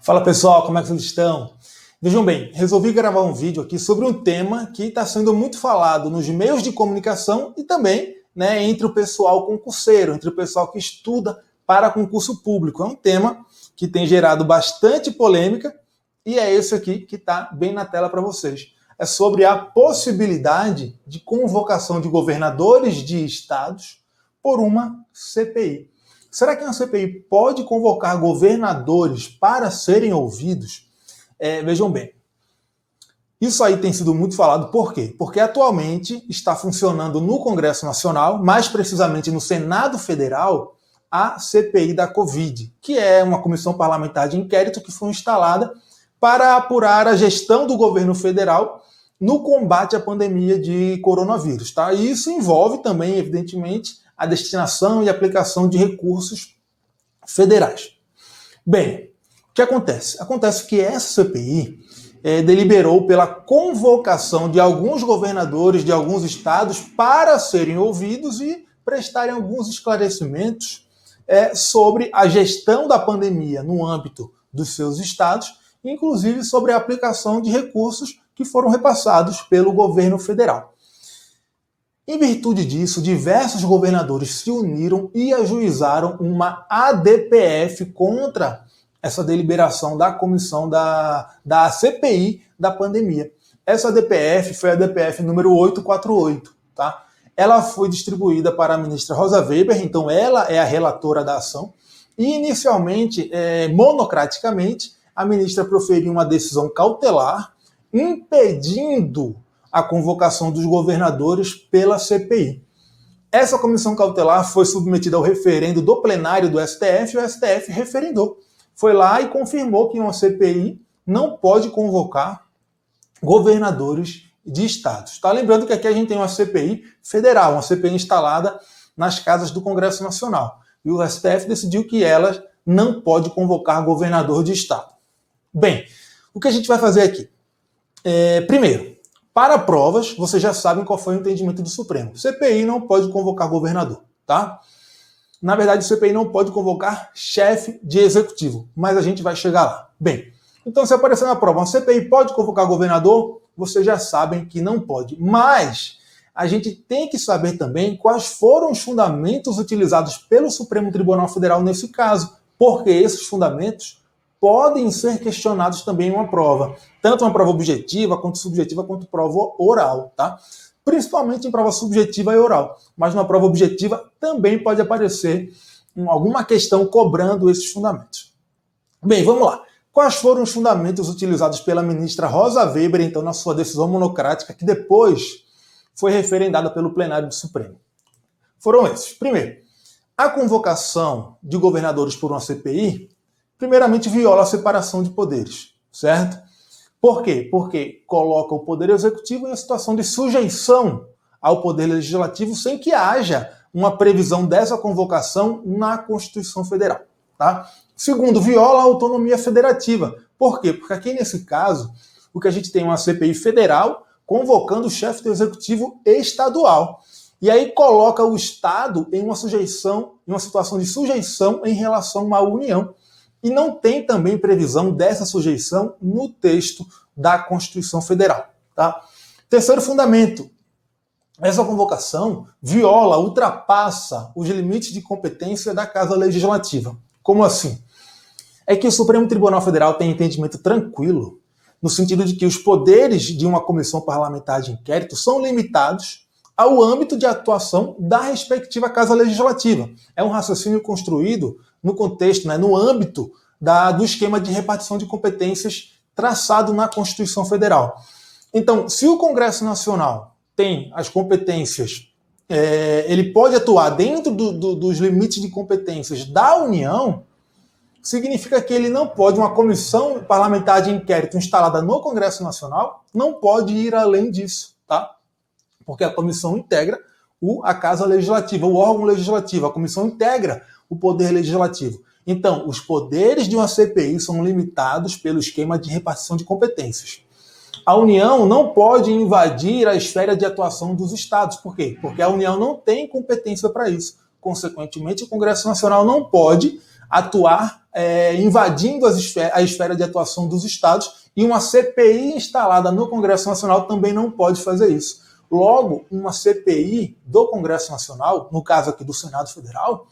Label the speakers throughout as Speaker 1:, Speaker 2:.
Speaker 1: Fala pessoal, como é que vocês estão? Vejam bem, resolvi gravar um vídeo aqui sobre um tema que está sendo muito falado nos meios de comunicação e também entre o pessoal concurseiro, entre o pessoal que estuda para concurso público. É um tema que tem gerado bastante polêmica e é esse aqui que está bem na tela para vocês. É sobre a possibilidade de convocação de governadores de estados por uma CPI. Será que uma CPI pode convocar governadores para serem ouvidos? Vejam bem, isso aí tem sido muito falado, por quê? Porque atualmente está funcionando no Congresso Nacional, mais precisamente no Senado Federal, a CPI da Covid, que é uma comissão parlamentar de inquérito que foi instalada para apurar a gestão do governo federal no combate à pandemia de coronavírus. Tá? E isso envolve também, evidentemente, a destinação e aplicação de recursos federais. Bem, o que acontece? Acontece que essa CPI deliberou pela convocação de alguns governadores de alguns estados para serem ouvidos e prestarem alguns esclarecimentos sobre a gestão da pandemia no âmbito dos seus estados, inclusive sobre a aplicação de recursos que foram repassados pelo governo federal. Em virtude disso, diversos governadores se uniram e ajuizaram uma ADPF contra essa deliberação da comissão da CPI da pandemia. Essa ADPF foi a ADPF número 848. Tá? Ela foi distribuída para a ministra Rosa Weber, então ela é a relatora da ação, e inicialmente, monocraticamente, a ministra proferiu uma decisão cautelar impedindo a convocação dos governadores pela CPI. Essa comissão cautelar foi submetida ao referendo do plenário do STF e o STF referendou. Foi lá e confirmou que uma CPI não pode convocar governadores de estados. Tá? Lembrando que aqui a gente tem uma CPI federal, uma CPI instalada nas casas do Congresso Nacional. E o STF decidiu que ela não pode convocar governador de estado. Bem, o que a gente vai fazer aqui? Primeiro, para provas, vocês já sabem qual foi o entendimento do Supremo. CPI não pode convocar governador, tá? Na verdade, o CPI não pode convocar chefe de executivo, mas a gente vai chegar lá. Bem, então se aparecer na prova, uma CPI pode convocar governador, vocês já sabem que não pode. Mas a gente tem que saber também quais foram os fundamentos utilizados pelo Supremo Tribunal Federal nesse caso, porque esses fundamentos podem ser questionados também em uma prova, tanto uma prova objetiva, quanto subjetiva, quanto prova oral, tá? Principalmente em prova subjetiva e oral, mas na prova objetiva também pode aparecer alguma questão cobrando esses fundamentos. Bem, vamos lá. Quais foram os fundamentos utilizados pela ministra Rosa Weber, então, na sua decisão monocrática, que depois foi referendada pelo plenário do Supremo? Foram esses. Primeiro, a convocação de governadores por uma CPI primeiramente viola a separação de poderes, certo? Por quê? Porque coloca o poder executivo em uma situação de sujeição ao poder legislativo sem que haja uma previsão dessa convocação na Constituição Federal, tá? Segundo, viola a autonomia federativa. Por quê? Porque aqui nesse caso, o que a gente tem é uma CPI federal convocando o chefe do executivo estadual. E aí coloca o Estado em uma sujeição, em uma situação de sujeição em relação à União. E não tem também previsão dessa sujeição no texto da Constituição Federal. Tá? Terceiro fundamento, essa convocação viola, ultrapassa os limites de competência da Casa Legislativa. Como assim? É que o Supremo Tribunal Federal tem entendimento tranquilo, no sentido de que os poderes de uma comissão parlamentar de inquérito são limitados ao âmbito de atuação da respectiva Casa Legislativa. É um raciocínio construído no contexto, no âmbito do esquema de repartição de competências traçado na Constituição Federal. Então, se o Congresso Nacional tem as competências, ele pode atuar dentro dos limites de competências da União, significa que ele não pode, uma comissão parlamentar de inquérito instalada no Congresso Nacional, não pode ir além disso, tá? Porque a comissão integra a Casa Legislativa, o órgão legislativo, a comissão integra o poder legislativo. Então, os poderes de uma CPI são limitados pelo esquema de repartição de competências. A União não pode invadir a esfera de atuação dos estados. Por quê? Porque a União não tem competência para isso. Consequentemente, o Congresso Nacional não pode atuar invadindo a esfera de atuação dos estados, e uma CPI instalada no Congresso Nacional também não pode fazer isso. Logo, uma CPI do Congresso Nacional, no caso aqui do Senado Federal,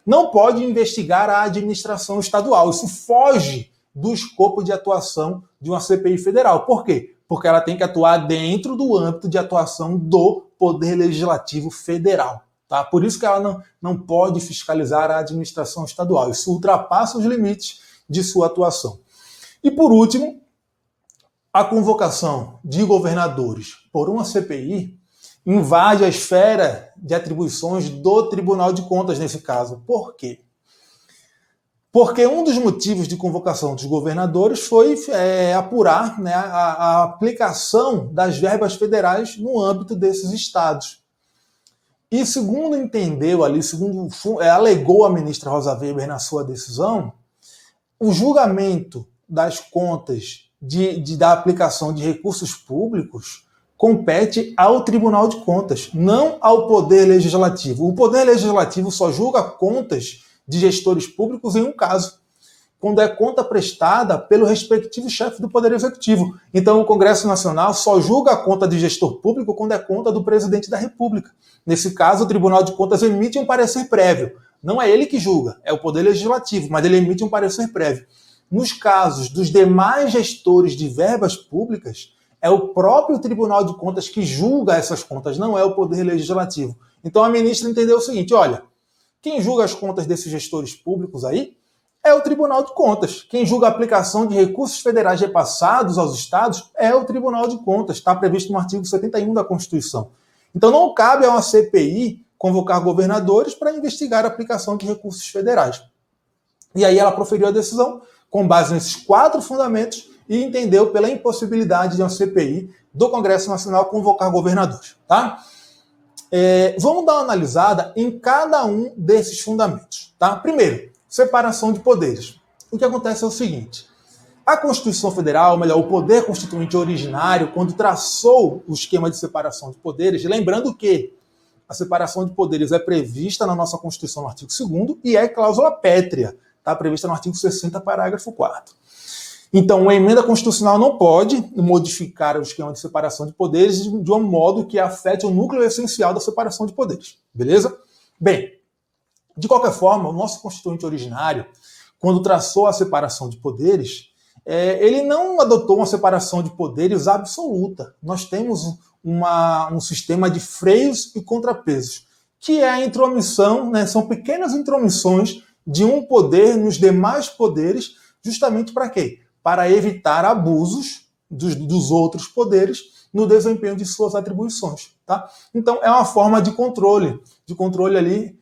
Speaker 1: não pode investigar a administração estadual. Isso foge do escopo de atuação de uma CPI federal. Por quê? Porque ela tem que atuar dentro do âmbito de atuação do Poder Legislativo Federal. Tá? Por isso que ela não pode fiscalizar a administração estadual. Isso ultrapassa os limites de sua atuação. E por último, a convocação de governadores por uma CPI invade a esfera de atribuições do Tribunal de Contas nesse caso. Por quê? Porque um dos motivos de convocação dos governadores foi apurar, né, a aplicação das verbas federais no âmbito desses estados. E segundo entendeu ali, alegou a ministra Rosa Weber na sua decisão, o julgamento das contas da aplicação de recursos públicos compete ao Tribunal de Contas, não ao Poder Legislativo. O Poder Legislativo só julga contas de gestores públicos em um caso, quando é conta prestada pelo respectivo chefe do Poder Executivo. Então, o Congresso Nacional só julga a conta de gestor público quando é conta do presidente da República. Nesse caso, o Tribunal de Contas emite um parecer prévio. Não é ele que julga, é o Poder Legislativo, mas ele emite um parecer prévio. Nos casos dos demais gestores de verbas públicas, é o próprio Tribunal de Contas que julga essas contas, não é o Poder Legislativo. Então, a ministra entendeu o seguinte, olha, quem julga as contas desses gestores públicos aí é o Tribunal de Contas. Quem julga a aplicação de recursos federais repassados aos estados é o Tribunal de Contas. Está previsto no artigo 71 da Constituição. Então não cabe a uma CPI convocar governadores para investigar a aplicação de recursos federais. E aí ela proferiu a decisão com base nesses 4 fundamentos e entendeu pela impossibilidade de uma CPI do Congresso Nacional convocar governadores. Tá? Vamos dar uma analisada em cada um desses fundamentos. Tá? Primeiro, separação de poderes. O que acontece é o seguinte, a Constituição Federal, ou melhor, o poder constituinte originário, quando traçou o esquema de separação de poderes, lembrando que a separação de poderes é prevista na nossa Constituição no artigo 2º e é cláusula pétrea, está prevista no artigo 60, parágrafo 4º. Então, uma emenda constitucional não pode modificar o esquema de separação de poderes de um modo que afete o núcleo essencial da separação de poderes. Beleza? Bem, de qualquer forma, o nosso constituinte originário, quando traçou a separação de poderes, ele não adotou uma separação de poderes absoluta. Nós temos um sistema de freios e contrapesos, que é a intromissão, né, são pequenas intromissões de um poder nos demais poderes, justamente para quê? Para evitar abusos dos outros poderes no desempenho de suas atribuições. Tá? Então, é uma forma de controle ali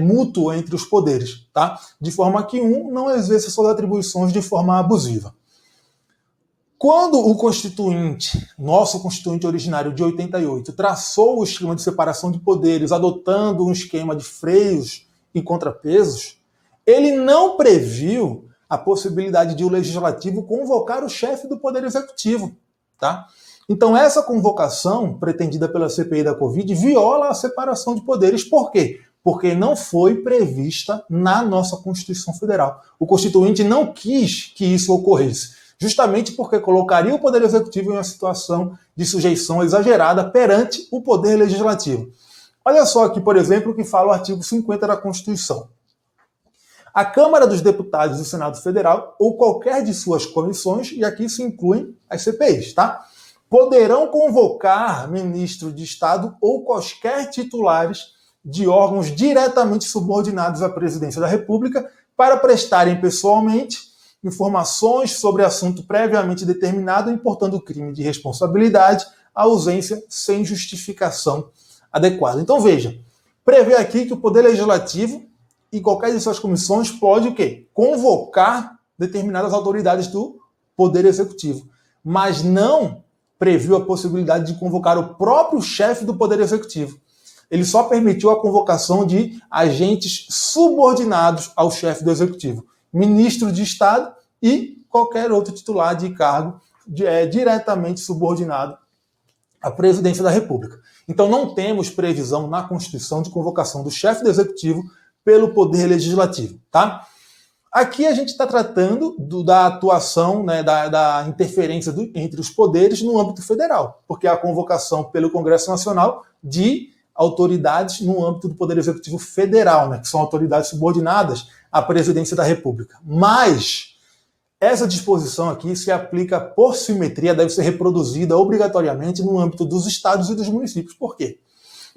Speaker 1: mútuo entre os poderes, tá? De forma que um não exerça suas atribuições de forma abusiva. Quando o Constituinte, nosso Constituinte originário de 88, traçou o esquema de separação de poderes, adotando um esquema de freios e contrapesos, ele não previu a possibilidade de o Legislativo convocar o chefe do Poder Executivo, tá? Então, essa convocação, pretendida pela CPI da Covid, viola a separação de poderes. Por quê? Porque não foi prevista na nossa Constituição Federal. O Constituinte não quis que isso ocorresse, justamente porque colocaria o Poder Executivo em uma situação de sujeição exagerada perante o Poder Legislativo. Olha só aqui, por exemplo, o que fala o artigo 50 da Constituição. A Câmara dos Deputados do Senado Federal, ou qualquer de suas comissões, e aqui se incluem as CPIs, tá? Poderão convocar ministro de Estado ou quaisquer titulares de órgãos diretamente subordinados à Presidência da República para prestarem pessoalmente informações sobre assunto previamente determinado, importando crime de responsabilidade, ausência sem justificação adequada. Então veja, prevê aqui que o Poder Legislativo e qualquer de suas comissões pode o quê? Convocar determinadas autoridades do Poder Executivo, mas não previu a possibilidade de convocar o próprio chefe do Poder Executivo. Ele só permitiu a convocação de agentes subordinados ao chefe do Executivo, ministro de Estado e qualquer outro titular de cargo diretamente subordinado à Presidência da República. Então não temos previsão na Constituição de convocação do chefe do Executivo pelo Poder Legislativo, tá? Aqui a gente está tratando da atuação, né, da interferência entre os poderes no âmbito federal, porque é a convocação pelo Congresso Nacional de autoridades no âmbito do Poder Executivo Federal, né, que são autoridades subordinadas à Presidência da República. Mas essa disposição aqui se aplica por simetria, deve ser reproduzida obrigatoriamente no âmbito dos estados e dos municípios. Por quê?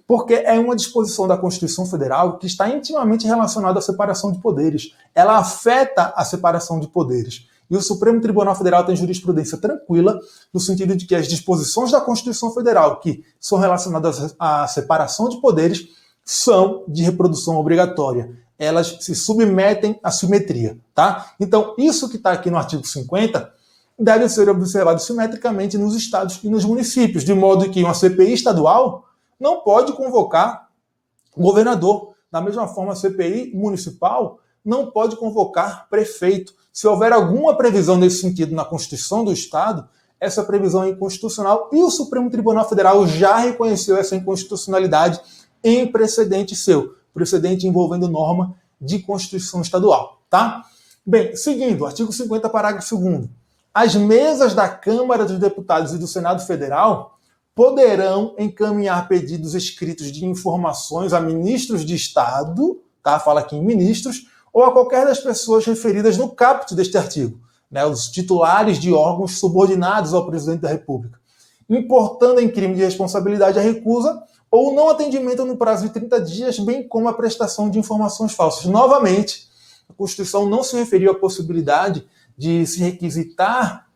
Speaker 1: Porque é uma disposição da Constituição Federal que está intimamente relacionada à separação de poderes. Ela afeta a separação de poderes. E o Supremo Tribunal Federal tem jurisprudência tranquila, no sentido de que as disposições da Constituição Federal que são relacionadas à separação de poderes são de reprodução obrigatória. Elas se submetem à simetria, tá? Então, isso que está aqui no artigo 50 deve ser observado simetricamente nos estados e nos municípios, de modo que uma CPI estadual não pode convocar governador. Da mesma forma, a CPI municipal não pode convocar prefeito. Se houver alguma previsão nesse sentido na Constituição do Estado, essa previsão é inconstitucional e o Supremo Tribunal Federal já reconheceu essa inconstitucionalidade em precedente seu, precedente envolvendo norma de Constituição Estadual, tá? Bem, seguindo, artigo 50, parágrafo 2º. As mesas da Câmara dos Deputados e do Senado Federal poderão encaminhar pedidos escritos de informações a ministros de Estado, tá? Fala aqui em ministros, ou a qualquer das pessoas referidas no caput deste artigo, né? Os titulares de órgãos subordinados ao presidente da República, importando em crime de responsabilidade a recusa ou não atendimento no prazo de 30 dias, bem como a prestação de informações falsas. Novamente, a Constituição não se referiu à possibilidade de se requisitar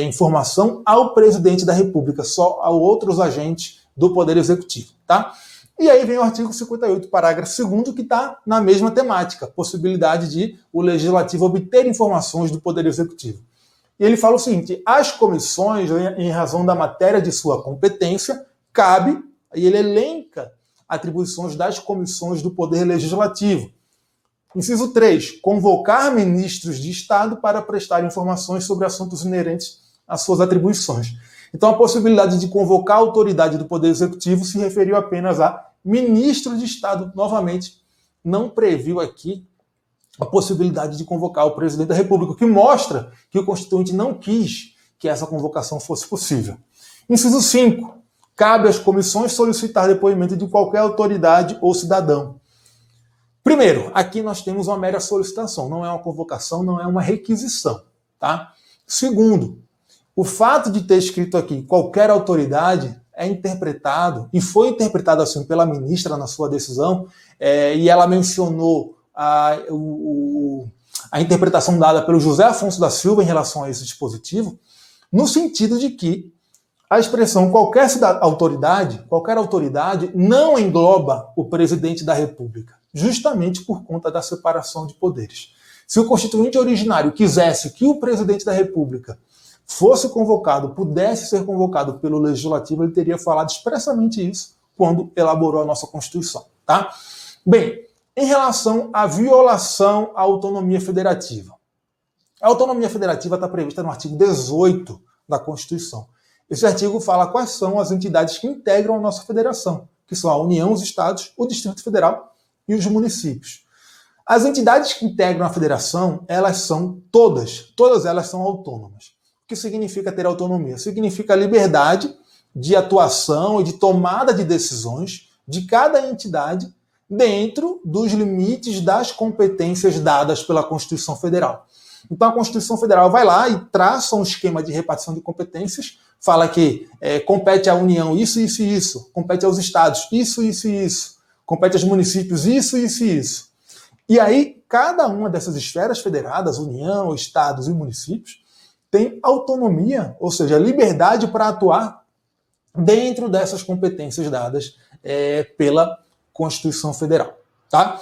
Speaker 1: informação ao presidente da República, só a outros agentes do Poder Executivo, tá? E aí vem o artigo 58, parágrafo 2º, que está na mesma temática, possibilidade de o Legislativo obter informações do Poder Executivo. E ele fala o seguinte: as comissões, em razão da matéria de sua competência, cabe, e ele elenca atribuições das comissões do Poder Legislativo. Inciso 3, convocar ministros de Estado para prestar informações sobre assuntos inerentes às suas atribuições. Então, a possibilidade de convocar a autoridade do Poder Executivo se referiu apenas a ministro de Estado. Novamente, não previu aqui a possibilidade de convocar o presidente da República, o que mostra que o Constituinte não quis que essa convocação fosse possível. Inciso 5, cabe às comissões solicitar depoimento de qualquer autoridade ou cidadão. Primeiro, aqui nós temos uma mera solicitação, não é uma convocação, não é uma requisição, tá? Segundo, o fato de ter escrito aqui qualquer autoridade é interpretado, e foi interpretado assim pela ministra na sua decisão, e ela mencionou a interpretação dada pelo José Afonso da Silva em relação a esse dispositivo, no sentido de que a expressão qualquer autoridade não engloba o presidente da República, justamente por conta da separação de poderes. Se o Constituinte originário quisesse que o presidente da República fosse convocado, pudesse ser convocado pelo Legislativo, ele teria falado expressamente isso quando elaborou a nossa Constituição, tá? Bem, em relação à violação à autonomia federativa. A autonomia federativa está prevista no artigo 18 da Constituição. Esse artigo fala quais são as entidades que integram a nossa federação, que são a União, os Estados, o Distrito Federal e os municípios. As entidades que integram a federação, elas são todas elas são autônomas. O que significa ter autonomia? Significa a liberdade de atuação e de tomada de decisões de cada entidade dentro dos limites das competências dadas pela Constituição Federal. Então a Constituição Federal vai lá e traça um esquema de repartição de competências, fala que compete à União isso, isso e isso, compete aos estados isso, isso e isso, compete aos municípios isso, isso e isso. E aí, cada uma dessas esferas federadas, União, estados e municípios, tem autonomia, ou seja, liberdade para atuar dentro dessas competências dadas pela Constituição Federal, tá?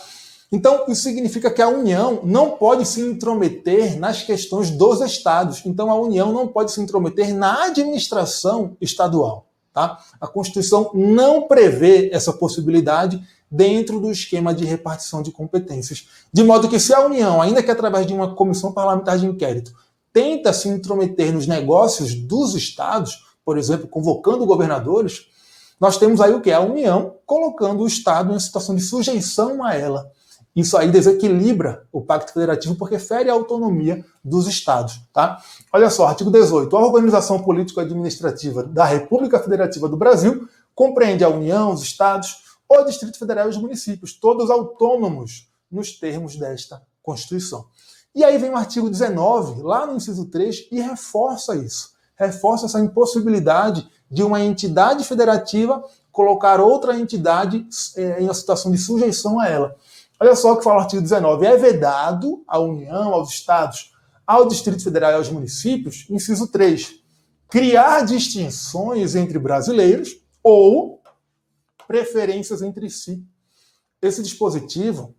Speaker 1: Então, isso significa que a União não pode se intrometer nas questões dos estados. Então, a União não pode se intrometer na administração estadual, tá? A Constituição não prevê essa possibilidade dentro do esquema de repartição de competências. De modo que, se a União, ainda que através de uma comissão parlamentar de inquérito, tenta se intrometer nos negócios dos estados, por exemplo, convocando governadores, nós temos aí o quê? A União colocando o Estado em uma situação de sujeição a ela. Isso aí desequilibra o Pacto Federativo porque fere a autonomia dos Estados. Tá? Olha só, artigo 18. A organização político-administrativa da República Federativa do Brasil compreende a União, os Estados, o Distrito Federal e os municípios, todos autônomos nos termos desta Constituição. E aí vem o artigo 19, lá no inciso 3, e reforça isso. Reforça essa impossibilidade de uma entidade federativa colocar outra entidade em uma situação de sujeição a ela. Olha só o que fala o artigo 19. É vedado à União, aos Estados, ao Distrito Federal e aos municípios, inciso 3, criar distinções entre brasileiros ou preferências entre si. Esse dispositivo,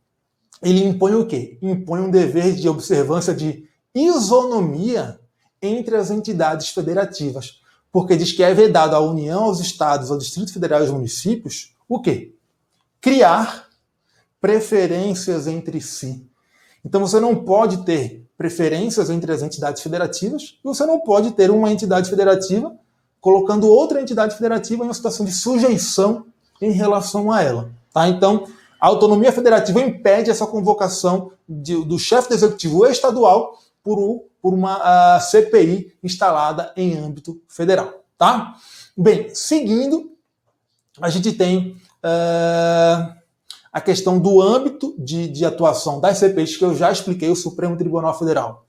Speaker 1: ele impõe o quê? Impõe um dever de observância de isonomia entre as entidades federativas, porque diz que é vedado à União, aos Estados, ao Distrito Federal e aos municípios, o quê? Criar preferências entre si. Então você não pode ter preferências entre as entidades federativas e você não pode ter uma entidade federativa colocando outra entidade federativa em uma situação de sujeição em relação a ela. Tá? Então, a autonomia federativa impede essa convocação do chefe do executivo estadual por uma CPI instalada em âmbito federal. Tá? Bem, seguindo, a gente tem a questão do âmbito de atuação das CPIs, que eu já expliquei. O Supremo Tribunal Federal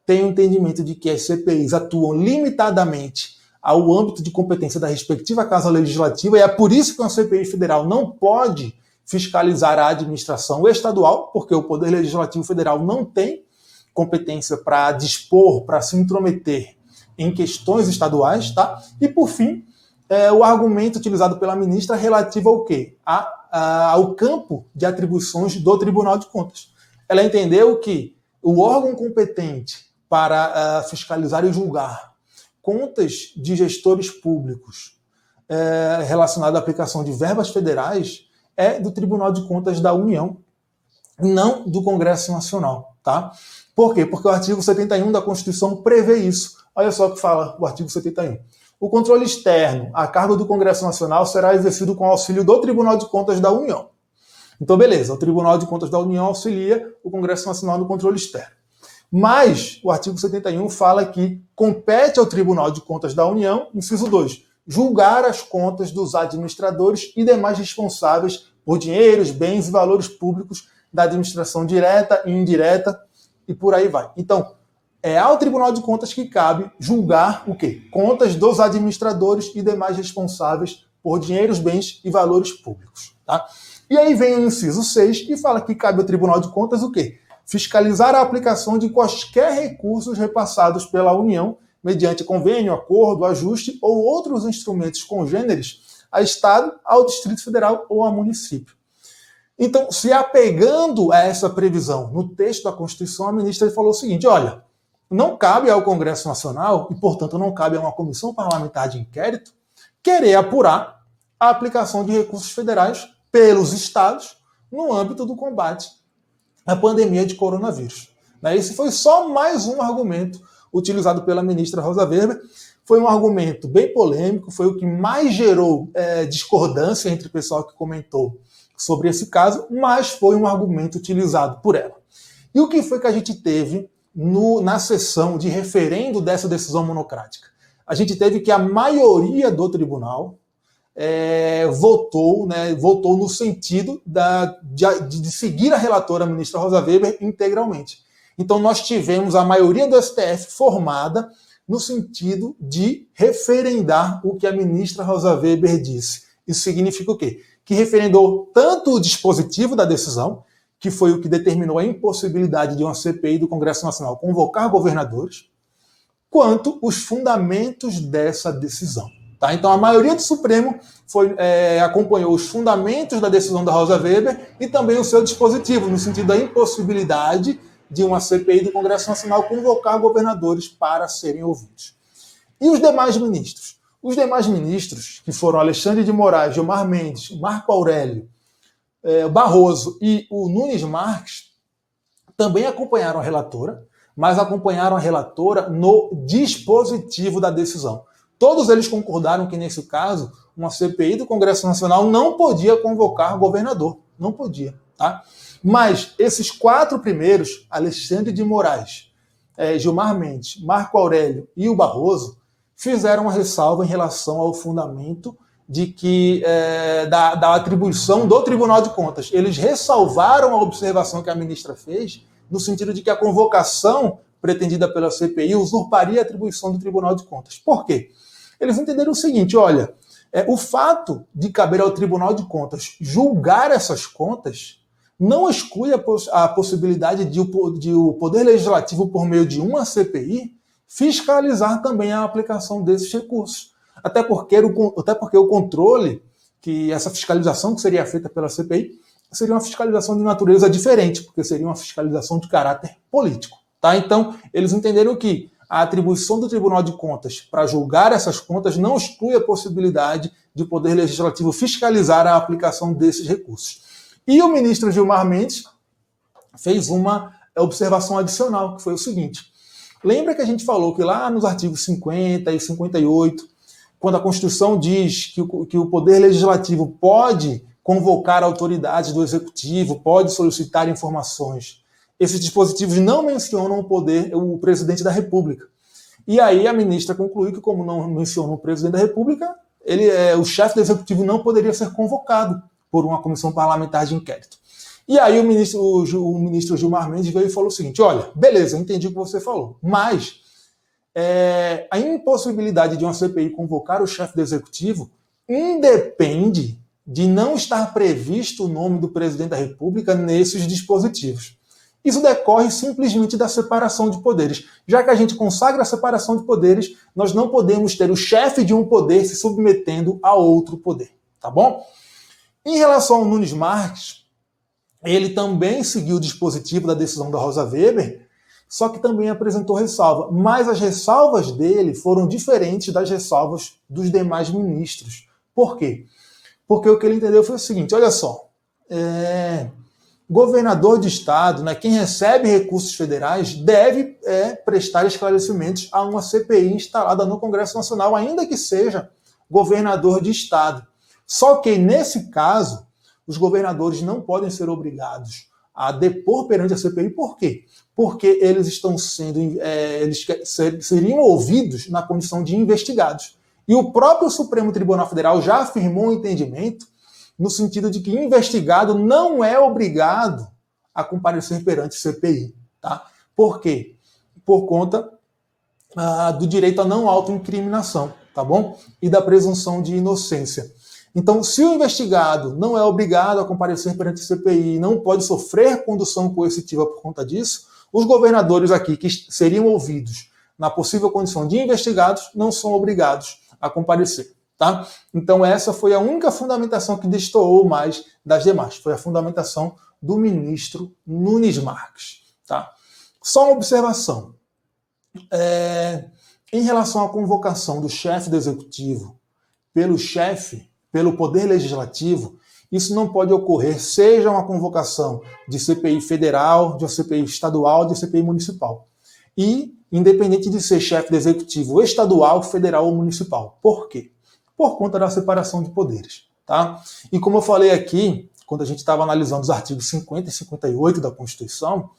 Speaker 1: tem o entendimento de que as CPIs atuam limitadamente ao âmbito de competência da respectiva Casa Legislativa, e é por isso que uma CPI federal não pode fiscalizar a administração estadual, porque o Poder Legislativo Federal não tem competência para dispor, para se intrometer em questões estaduais, tá? E, por fim, o argumento utilizado pela ministra relativo ao quê? Ao campo de atribuições do Tribunal de Contas. Ela entendeu que o órgão competente para fiscalizar e julgar contas de gestores públicos relacionado à aplicação de verbas federais é do Tribunal de Contas da União, não do Congresso Nacional. Tá? Por quê? Porque o artigo 71 da Constituição prevê isso. Olha só o que fala o artigo 71. O controle externo a cargo do Congresso Nacional será exercido com auxílio do Tribunal de Contas da União. Então, beleza, o Tribunal de Contas da União auxilia o Congresso Nacional no controle externo. Mas o artigo 71 fala que compete ao Tribunal de Contas da União, inciso 2, julgar as contas dos administradores e demais responsáveis por dinheiros, bens e valores públicos da administração direta e indireta e por aí vai. Então, é ao Tribunal de Contas que cabe julgar o quê? Contas dos administradores e demais responsáveis por dinheiros, bens e valores públicos. Tá? E aí vem o inciso 6 e fala que cabe ao Tribunal de Contas o quê? Fiscalizar a aplicação de quaisquer recursos repassados pela União mediante convênio, acordo, ajuste ou outros instrumentos congêneres a Estado, ao Distrito Federal ou a município. Então, se apegando a essa previsão no texto da Constituição, a ministra falou o seguinte, olha, não cabe ao Congresso Nacional, e portanto não cabe a uma comissão parlamentar de inquérito, querer apurar a aplicação de recursos federais pelos estados no âmbito do combate à pandemia de coronavírus. Esse foi só mais um argumento utilizado pela ministra Rosa Weber. Foi um argumento bem polêmico, foi o que mais gerou discordância entre o pessoal que comentou sobre esse caso, mas foi um argumento utilizado por ela. E o que foi que a gente teve na sessão de referendo dessa decisão monocrática? A gente teve que a maioria do tribunal votou no sentido de seguir a relatora, a ministra Rosa Weber, integralmente. Então nós tivemos a maioria do STF formada no sentido de referendar o que a ministra Rosa Weber disse. Isso significa o quê? Que referendou tanto o dispositivo da decisão, que foi o que determinou a impossibilidade de uma CPI do Congresso Nacional convocar governadores, quanto os fundamentos dessa decisão. Tá? Então a maioria do Supremo acompanhou os fundamentos da decisão da Rosa Weber e também o seu dispositivo, no sentido da impossibilidade de uma CPI do Congresso Nacional convocar governadores para serem ouvidos. E os demais ministros? Os demais ministros, que foram Alexandre de Moraes, Gilmar Mendes, Marco Aurélio, Barroso e o Nunes Marques, também acompanharam a relatora, mas acompanharam a relatora no dispositivo da decisão. todos eles concordaram que, nesse caso, uma CPI do Congresso Nacional não podia convocar governador. Não podia, tá? Mas esses 4 primeiros, Alexandre de Moraes, Gilmar Mendes, Marco Aurélio e o Barroso, fizeram uma ressalva em relação ao fundamento de que da atribuição do Tribunal de Contas. Eles ressalvaram a observação que a ministra fez, no sentido de que a convocação pretendida pela CPI usurparia a atribuição do Tribunal de Contas. Por quê? Eles entenderam o seguinte, olha, o fato de caber ao Tribunal de Contas julgar essas contas não exclui a possibilidade de o Poder Legislativo, por meio de uma CPI, fiscalizar também a aplicação desses recursos. Até porque o controle, essa fiscalização que seria feita pela CPI, seria uma fiscalização de natureza diferente, porque seria uma fiscalização de caráter político. Tá? Então, eles entenderam que a atribuição do Tribunal de Contas para julgar essas contas não exclui a possibilidade de o Poder Legislativo fiscalizar a aplicação desses recursos. E o ministro Gilmar Mendes fez uma observação adicional, que foi o seguinte: lembra que a gente falou que lá nos artigos 50 e 58, quando a Constituição diz que o Poder Legislativo pode convocar autoridades do Executivo, pode solicitar informações, esses dispositivos não mencionam o presidente da República. E aí a ministra concluiu que, como não mencionam o presidente da República, o chefe do Executivo não poderia ser convocado por uma comissão parlamentar de inquérito. E aí o ministro Gilmar Mendes veio e falou o seguinte: olha, beleza, entendi o que você falou, mas a impossibilidade de uma CPI convocar o chefe do Executivo independe de não estar previsto o nome do presidente da República nesses dispositivos. Isso decorre simplesmente da separação de poderes. Já que a gente consagra a separação de poderes, nós não podemos ter o chefe de um poder se submetendo a outro poder. Tá bom? Em relação ao Nunes Marques, ele também seguiu o dispositivo da decisão da Rosa Weber, só que também apresentou ressalva. Mas as ressalvas dele foram diferentes das ressalvas dos demais ministros. Por quê? Porque o que ele entendeu foi o seguinte: olha só, governador de estado, né, quem recebe recursos federais, deve prestar esclarecimentos a uma CPI instalada no Congresso Nacional, ainda que seja governador de estado. Só que, nesse caso, os governadores não podem ser obrigados a depor perante a CPI. Por quê? Porque eles estão eles seriam ouvidos na condição de investigados. E o próprio Supremo Tribunal Federal já afirmou um entendimento no sentido de que investigado não é obrigado a comparecer perante CPI. Tá? Por quê? Por conta do direito à não autoincriminação, tá bom? E da presunção de inocência. Então, se o investigado não é obrigado a comparecer perante CPI, não pode sofrer condução coercitiva por conta disso, os governadores aqui que seriam ouvidos na possível condição de investigados não são obrigados a comparecer. Tá? Então essa foi a única fundamentação que destoou mais das demais. Foi a fundamentação do ministro Nunes Marques. Tá? Só uma observação. Em relação à convocação do chefe do Executivo pelo Poder Legislativo, isso não pode ocorrer, seja uma convocação de CPI federal, de uma CPI estadual, de CPI municipal. E independente de ser chefe do Executivo estadual, federal ou municipal. Por quê? Por conta da separação de poderes. Tá? E como eu falei aqui, quando a gente estava analisando os artigos 50 e 58 da Constituição,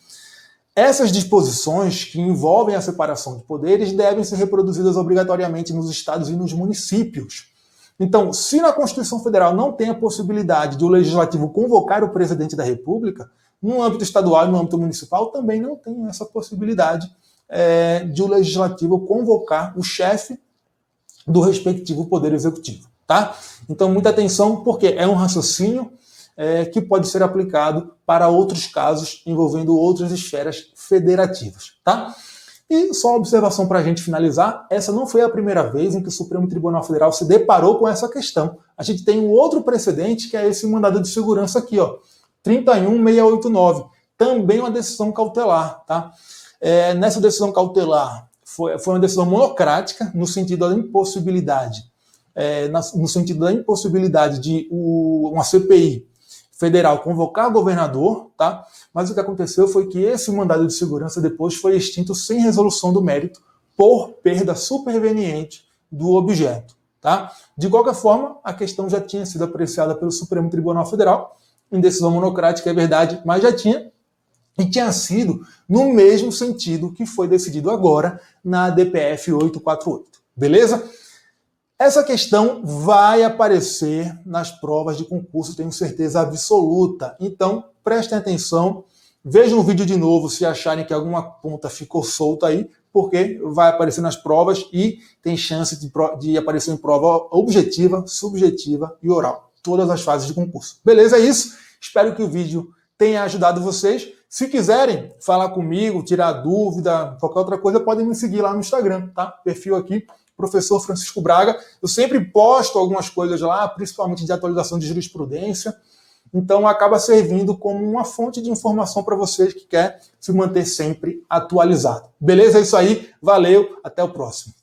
Speaker 1: essas disposições que envolvem a separação de poderes devem ser reproduzidas obrigatoriamente nos estados e nos municípios. Então, se na Constituição Federal não tem a possibilidade de o Legislativo convocar o presidente da República, no âmbito estadual e no âmbito municipal também não tem essa possibilidade de o Legislativo convocar o chefe do respectivo Poder Executivo. Tá? Então, muita atenção, porque é um raciocínio que pode ser aplicado para outros casos envolvendo outras esferas federativas. Tá? E só uma observação para a gente finalizar, essa não foi a primeira vez em que o Supremo Tribunal Federal se deparou com essa questão. A gente tem um outro precedente, que é esse mandado de segurança aqui, ó, 31689, também uma decisão cautelar. Tá? Nessa decisão cautelar, foi uma decisão monocrática, no sentido da impossibilidade, de uma CPI federal convocar governador, tá? Mas o que aconteceu foi que esse mandado de segurança depois foi extinto sem resolução do mérito por perda superveniente do objeto. Tá? De qualquer forma, a questão já tinha sido apreciada pelo Supremo Tribunal Federal, em decisão monocrática, é verdade, mas já tinha, e tinha sido no mesmo sentido que foi decidido agora na DPF 848. Beleza? Essa questão vai aparecer nas provas de concurso, tenho certeza absoluta. Então, prestem atenção, vejam o vídeo de novo se acharem que alguma ponta ficou solta aí, porque vai aparecer nas provas e tem chance de aparecer em prova objetiva, subjetiva e oral. Todas as fases de concurso. Beleza? É isso. Espero que o vídeo tenha ajudado vocês. Se quiserem falar comigo, tirar dúvida, qualquer outra coisa, podem me seguir lá no Instagram, tá? Perfil aqui, Professor Francisco Braga. Eu sempre posto algumas coisas lá, principalmente de atualização de jurisprudência. Então acaba servindo como uma fonte de informação para vocês que quer se manter sempre atualizado. Beleza? É isso aí. Valeu. Até o próximo.